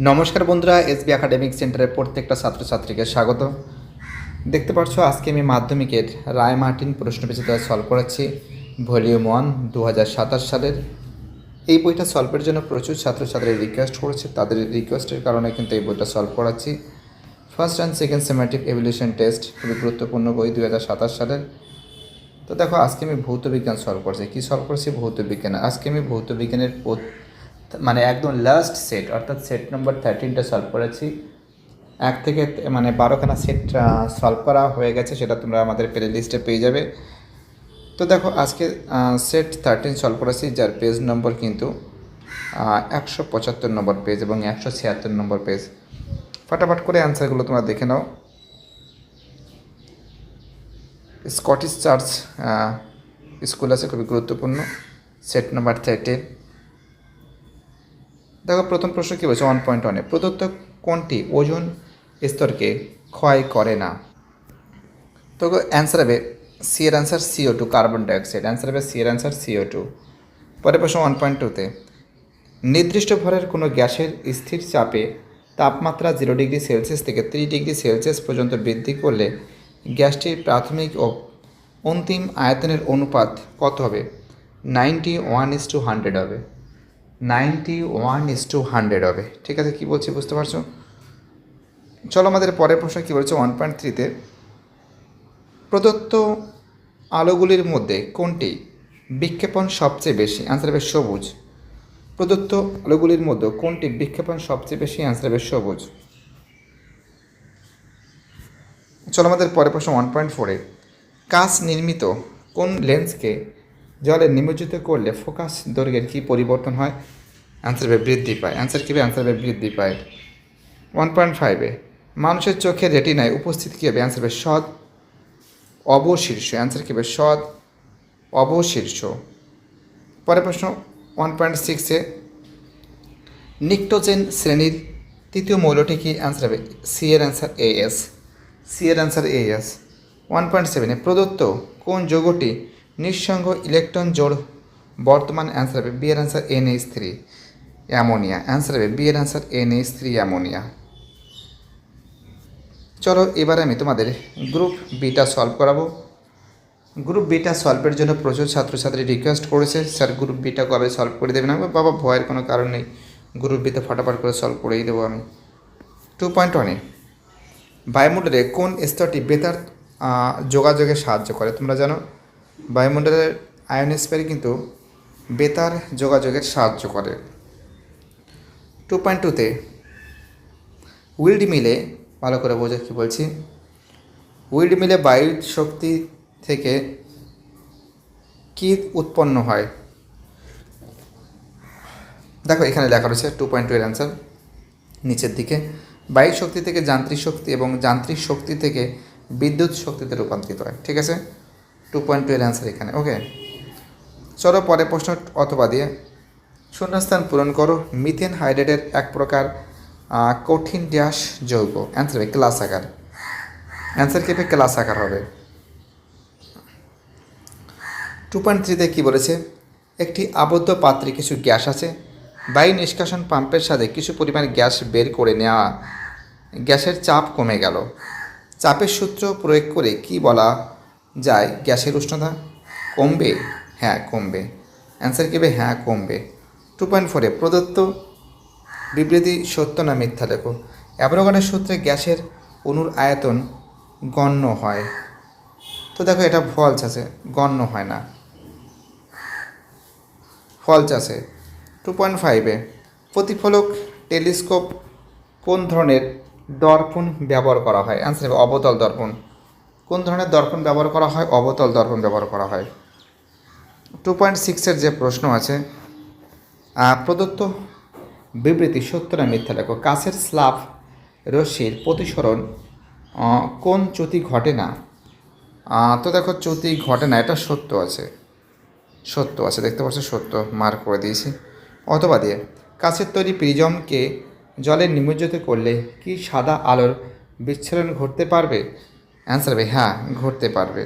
নমস্কার বন্ধুরা, SB academic সেন্টারের প্রত্যেকটা ছাত্রছাত্রীকে স্বাগত। দেখতে পাচ্ছ আজকে আমি মাধ্যমিকের রায় মার্টিন প্রশ্নবিচিত্র সলভ করাচ্ছি, ভলিউম 1 2027 সালের। এই বইটা সলভের জন্য প্রচুর ছাত্রছাত্রী রিকোয়েস্ট করেছে, তাদের রিকোয়েস্টের কারণে কিন্তু এই বইটা সলভ করাচ্ছি। First and second Semitic evolution test, খুবই গুরুত্বপূর্ণ বই 2027 সালের। তো দেখো আজকে আমি ভৌতবিজ্ঞান সলভ করছি। কী সলভ করছি? ভৌতবিজ্ঞান। আজকে আমি ভৌতবিজ্ঞানের মানে একদম লাস্ট সেট অর্থাৎ সেট নম্বর 13টা সলভ করেছি। 1 থেকে 12খানা সেট সলভ করা হয়ে গেছে, সেটা তোমরা আমাদের প্লে লিস্টে পেয়ে যাবে। তো দেখো আজকে সেট 13 সলভ করেছি, যার পেজ নম্বর কিন্তু 175 নম্বর পেজ এবং 176 নম্বর পেজ। ফটাফট করে অ্যান্সারগুলো তোমরা দেখে নাও। স্কটিশ চার্চ স্কুল আছে, খুবই গুরুত্বপূর্ণ, সেট নম্বর 13। দেখো প্রথম প্রশ্ন কী বলছে 1.1-এ প্রদত্ত কোনটি ওজোন স্তরকে ক্ষয় করে না? তো অ্যান্সার হবে সি এর answer CO2, carbon dioxide. Answer হবে সি এর অ্যান্সার CO2। পরের প্রশ্ন 1.2-তে নির্দিষ্ট ভরের কোনো গ্যাসের স্থির চাপে তাপমাত্রা 0 ডিগ্রি সেলসিয়াস থেকে 3 ডিগ্রি সেলসিয়াস পর্যন্ত বৃদ্ধি করলে গ্যাসটির প্রাথমিক ও অন্তিম আয়তনের অনুপাত কত হবে? 91:100 হবে। 91:100 হবে। ঠিক আছে, কী বলছি বুঝতে পারছো? চলো আমাদের পরের প্রশ্ন কী বলছে 1.3-তে প্রদত্ত আলোগুলির মধ্যে কোনটি বিক্ষেপণ সবচেয়ে বেশি? অ্যান্সার হবে সবুজ। প্রদত্ত আলোগুলির মধ্যে কোনটি বিক্ষেপণ সবচেয়ে বেশি? অ্যান্সার হবে সবুজ। চলো আমাদের পরের প্রশ্ন 1.4-এ কাচ নির্মিত কোন লেন্সকে জলে নিমজ্জিত করলে ফোকাস দৈর্ঘ্যের কী পরিবর্তন হয়? অ্যান্সার হবে বৃদ্ধি পায়। অ্যান্সার কী হবে? অ্যান্সার হবে বৃদ্ধি পায়। 1.5-এ মানুষের চোখের রেটিনায় উপস্থিত কী হবে? অ্যান্সার হবে সৎ অবশীর্ষ। অ্যান্সার কী হবে? সৎ অবশীর্ষ। পরের প্রশ্ন 1.6-এ নিক্টোজেন শ্রেণীর তৃতীয় মৌলটি কি? অ্যান্সার হবে সি এর অ্যান্সার AS। সি এর অ্যান্সার AS। 1.7-এ প্রদত্ত কোন যৌগটি নিঃসঙ্গ ইলেকট্রন জোড় বর্তমান? অ্যান্সার হবে বি এর অ্যান্সার NH3, অ্যামোনিয়া। অ্যান্সার হবে বি এর অ্যান্সার NH3, অ্যামোনিয়া। চলো এবারে আমি তোমাদের গ্রুপ বিটা সলভ করাবো। গ্রুপ বিটা সলভের জন্য প্রচুর ছাত্রছাত্রী রিকোয়েস্ট করেছে, স্যার গ্রুপ বিটা কবে সলভ করে দেবেন? আমি বাবা ভয়ের কোনো কারণ নেই, গ্রুপ বিতে ফটাফট করে সলভ করেই দেবো আমি। 2.1-এ বায়ুমণ্ডলে কোন স্তরটি বেতার যোগাযোগে সাহায্য করে? তোমরা জানো বায়ুমণ্ডলের আয়নোস্ফিয়ার কিন্তু বেতার যোগাযোগের সাহায্য করে। 2.2-তে উইন্ড মিলে, ভালো করে বোঝা কী বলছি, উইন্ড মিলে বায়ু শক্তি থেকে কী উৎপন্ন হয়? দেখো এখানে লেখা রয়েছে 2.2-এর অ্যান্সার নিচের দিকে, বায়ু শক্তি থেকে যান্ত্রিক শক্তি এবং যান্ত্রিক শক্তি থেকে বিদ্যুৎ শক্তিতে রূপান্তরিত হয়। ঠিক আছে, 2.2-এর অ্যান্সার এখানে। ওকে, চলো পরের প্রশ্ন অথবা দিয়ে শূন্যস্থান পূরণ করো। মিথেন হাইড্রেটের এক প্রকার কঠিন ড্যাশ যৌগ। অ্যান্সার হবে ক্লাস আকার। অ্যান্সার কী হবে? ক্লাস আকার হবে। 2.3-তে কী বলেছে? একটি আবদ্ধ পাত্রে কিছু গ্যাস আছে, বায়ু নিষ্কাশন পাম্পের সাথে কিছু পরিমাণ গ্যাস বের করে নেওয়া গ্যাসের চাপ কমে গেল। চাপের সূত্র প্রয়োগ করে কি বলা যায় গ্যাসের উষ্ণতা কমবে? হ্যাঁ কমবে। অ্যান্সার কী হবে? হ্যাঁ কমবে। 2.4-এ প্রদত্ত বিবৃতি সত্য না মিথ্যা লেখো। অ্যাভোগাড্রোর সূত্রে গ্যাসের অণুর আয়তন গণ্য হয়। তো দেখো এটা ফলস আছে, গণ্য হয় না, ফলস আছে। 2.5-এ প্রতিফলক টেলিস্কোপ কোন ধরনের দর্পণ ব্যবহার করা হয়? অ্যান্সার হবে অবতল দর্পণ। কোন ধরনের দর্পণ ব্যবহার করা হয়? অবতল দর্পণ ব্যবহার করা হয়। 2.6-এর যে প্রশ্ন আছে প্রদত্ত বিবৃতি সত্য না মিথ্যা লেখো। কাচের স্ল্যাব রশ্মির প্রতিসরণ কোন চ্যুতি ঘটে না? তো দেখো চ্যুতি ঘটে না, এটা সত্য আছে, সত্য আছে, দেখতে পাচ্ছ সত্য, মার্ক করে দিয়েছি। অথবা দিয়ে কাচের তৈরি প্রিজমকে জলে নিমজ্জিত করলে কি সাদা আলোর বিচ্ছুরণ ঘটতে পারবে? অ্যান্সার হবে হ্যাঁ ঘটতে পারবে।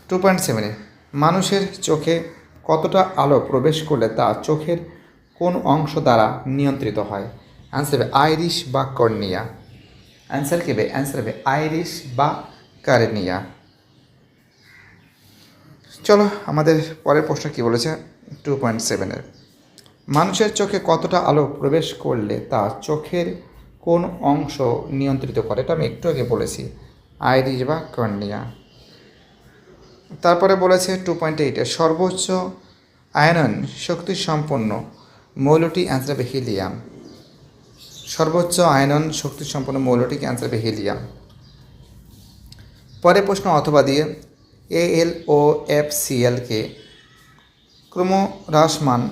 2.7-এ মানুষের চোখে কতটা আলো প্রবেশ করলে তা চোখের কোন অংশ দ্বারা নিয়ন্ত্রিত হয়? অ্যান্সার হবে আইরিশ বা কর্নিয়া। অ্যান্সার কী হবে? অ্যান্সার হবে আইরিশ বা কার্নিয়া। চলো আমাদের পরের প্রশ্ন কী বলেছে 2.7-এর। মানুষের চোখে কতটা আলো প্রবেশ করলে তা চোখের কোন অংশ নিয়ন্ত্রিত করে? এটা আমি একটু আগে বলেছি, আইরিশ বা কর্নিয়া। তারপরে বলেছে 2.8-এর সর্বোচ্চ আয়নন শক্তি সম্পন্ন মৌলটি অ্যান্সার হবে হিলিয়াম। সর্বোচ্চ আয়নন শক্তি সম্পন্ন মৌলটিকে অ্যান্সার হবে হিলিয়াম। পরের প্রশ্ন অথবা দিয়ে AlOFClকে ক্রমহ্রাসমান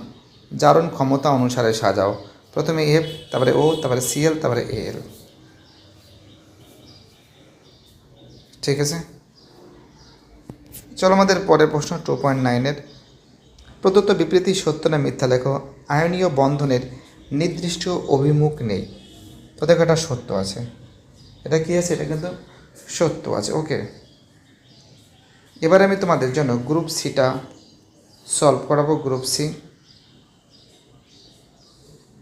জারণ ক্ষমতা অনুসারে সাজাও। প্রথমে F, তারপরে O, তারপরে Cl, তারপরে Al। ঠিক আছে, চলো আমাদের পরের প্রশ্ন 2.9-এর প্রদত্ত বিবৃতি সত্য না মিথ্যা লেখো। আয়নীয় বন্ধনের নির্দিষ্ট অভিমুখ নেই। তো দেখো এটা সত্য আছে, এটা কি আছে? এটা কিন্তু সত্য আছে। ওকে, এবারে আমি তোমাদের জন্য গ্রুপ সিটা সলভ করাবো। গ্রুপ সি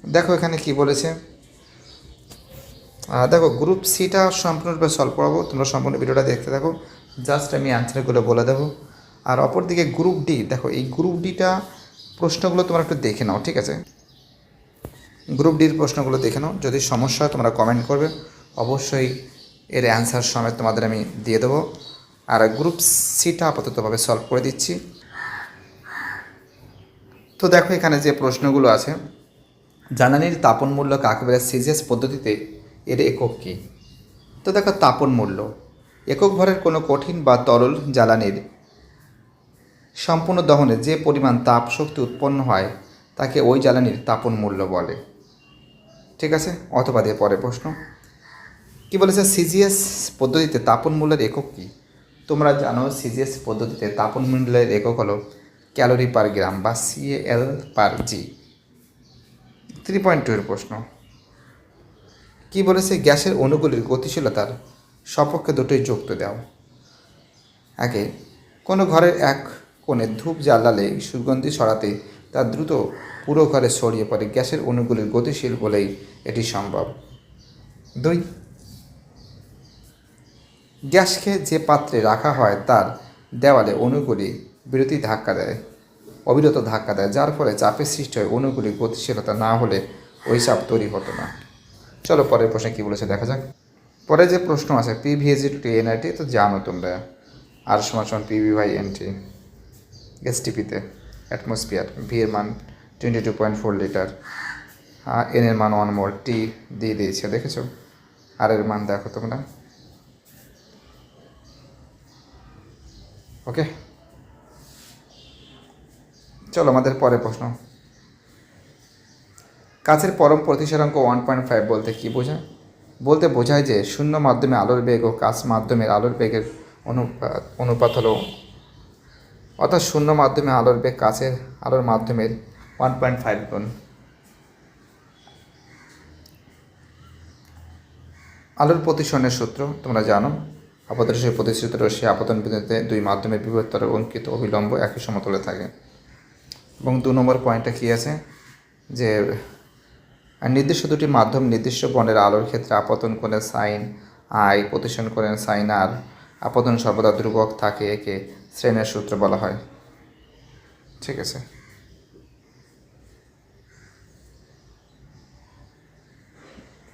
দেখো এখানে কি বলেছে। দেখো গ্রুপ সিটা সম্পূর্ণরূপে সলভ করাবো, তোমরা সম্পূর্ণ ভিডিওটা দেখতে থাকো। জাস্ট আমি অ্যান্সারগুলো বলে দেবো। আর অপরদিকে গ্রুপ ডি, দেখো এই গ্রুপ ডিটা প্রশ্নগুলো তোমরা একটু দেখে নাও, ঠিক আছে? গ্রুপ ডির প্রশ্নগুলো দেখে নাও, যদি সমস্যা হয় তোমরা কমেন্ট করবে, অবশ্যই এর অ্যান্সার সমেত তোমাদের আমি দিয়ে দেবো। আর গ্রুপ সিটা আপাততভাবে সলভ করে দিচ্ছি। তো দেখো এখানে যে প্রশ্নগুলো আছে, জ্বালানির তাপন মূল্য কাকে বলে সিজিএস পদ্ধতিতে, এর একক কী? তো দেখো তাপন মূল্য একক ভরের কোনো কঠিন বা তরল জ্বালানির সম্পূর্ণ দহনে যে পরিমাণ তাপ শক্তি উৎপন্ন হয় তাকে ওই জ্বালানির তাপন মূল্য বলে। ঠিক আছে, অথবা দিয়ে পরে প্রশ্ন কি বলেছে, সিজিএস পদ্ধতিতে তাপন মূল্যের একক কী? তোমরা জানো সিজিএস পদ্ধতিতে তাপন মূল্যের একক হলো ক্যালোরি পার গ্রাম বা CAL পার জি। 3.2-এর প্রশ্ন কি বলেছে, গ্যাসের অণুগুলির গতিশীলতার সপক্ষে দুটোই যুক্ত দাও। আগে কোনো ঘরের এক কোণে ধূপ জ্বালালে সুগন্ধি ছড়াতে তা দ্রুত পুরো ঘরে ছড়িয়ে পড়ে, গ্যাসের অণুগুলির গতিশীল বলেই এটি সম্ভব। 2, গ্যাসকে যে পাত্রে রাখা হয় তার দেওয়ালে অণুগুলি অবিরত ধাক্কা দেয়, যার ফলে চাপের সৃষ্টি হয়, অণুগুলির গতিশীলতা না হলে ওই চাপ তৈরি হতো না। চলো পরের প্রশ্নে কী বলেছে দেখা যাক। পরে যে প্রশ্ন আছে PV/NRT, তো জানো তোমরা আর সমান PV/NT। STP-তে অ্যাটমসফিয়ার, ভি এর মান 22.4 লিটার, এন এর মান 1 মোল, টি দিয়ে দিয়েছে দেখেছো, আর এর মান দেখো তোমরা। ওকে, চলো আমাদের পরের প্রশ্ন, কাচের পরম প্রতিসরাঙ্ক 1.5 বলতে কী বোঝায়? বলতে বোঝায় যে শূন্য মাধ্যমে আলোর বেগ ও কাচ মাধ্যমের আলোর বেগের অনুপাত হলো, অর্থাৎ শূন্য মাধ্যমে আলোর বেগ কাচের আলোর মাধ্যমের 1.5 গুণ। আলোর প্রতিসরণের সূত্র তোমরা জানো, আপতরশ্মির প্রতিশ্রুত রশ্মি আপতন বিন্দুতে দুই মাধ্যমের বিভক্তর অঙ্কিত অবিলম্ব একই সমতলে থাকে। এবং 2 নম্বর পয়েন্টটা কী আছে যে নির্দিষ্ট দুটি মাধ্যম নির্দিষ্ট বর্ণের আলোর ক্ষেত্রে আপতন কোণের সাইন আই, প্রতিসরণ কোণের সাইন আর, আপতন সর্বদা ধ্রুবক থাকে, একে শ্রেণের সূত্র বলা হয়। ঠিক আছে,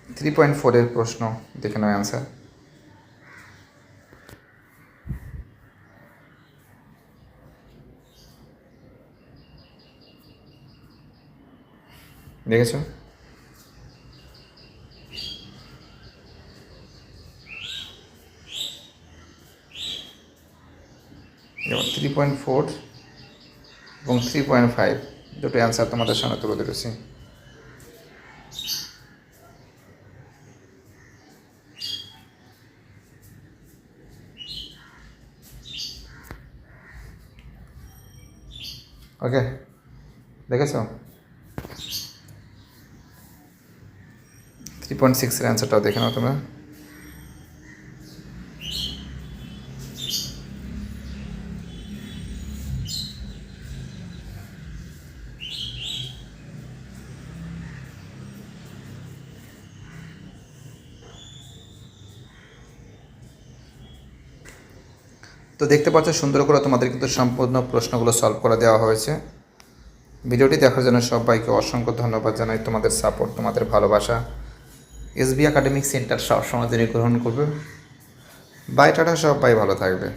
থ্রি 3.4-এর প্রশ্ন দেখে নাও অ্যান্সার। দেখেছো, যেমন 3.4 এবং 3.5 দুটো অ্যান্সার তোমাদের সামনে তুলে ধরেছি। ওকে, দেখেছো 3.6-এর অ্যান্সারটাও দেখে নাও তোমরা। তো দেখতে পাচ্ছ সুন্দর করে তোমাদের কিন্তু সম্পূর্ণ প্রশ্নগুলো সলভ করে দেওয়া হয়েছে। ভিডিওটি দেখার জন্য সবাইকে অসংখ্য ধন্যবাদ জানাই। তোমাদের সাপোর্ট, তোমাদের ভালোবাসা এসবি একাডেমিক সেন্টার সবসময় গ্রহণ করবে। বাই, টাটা, সবাই ভালো থাকবে।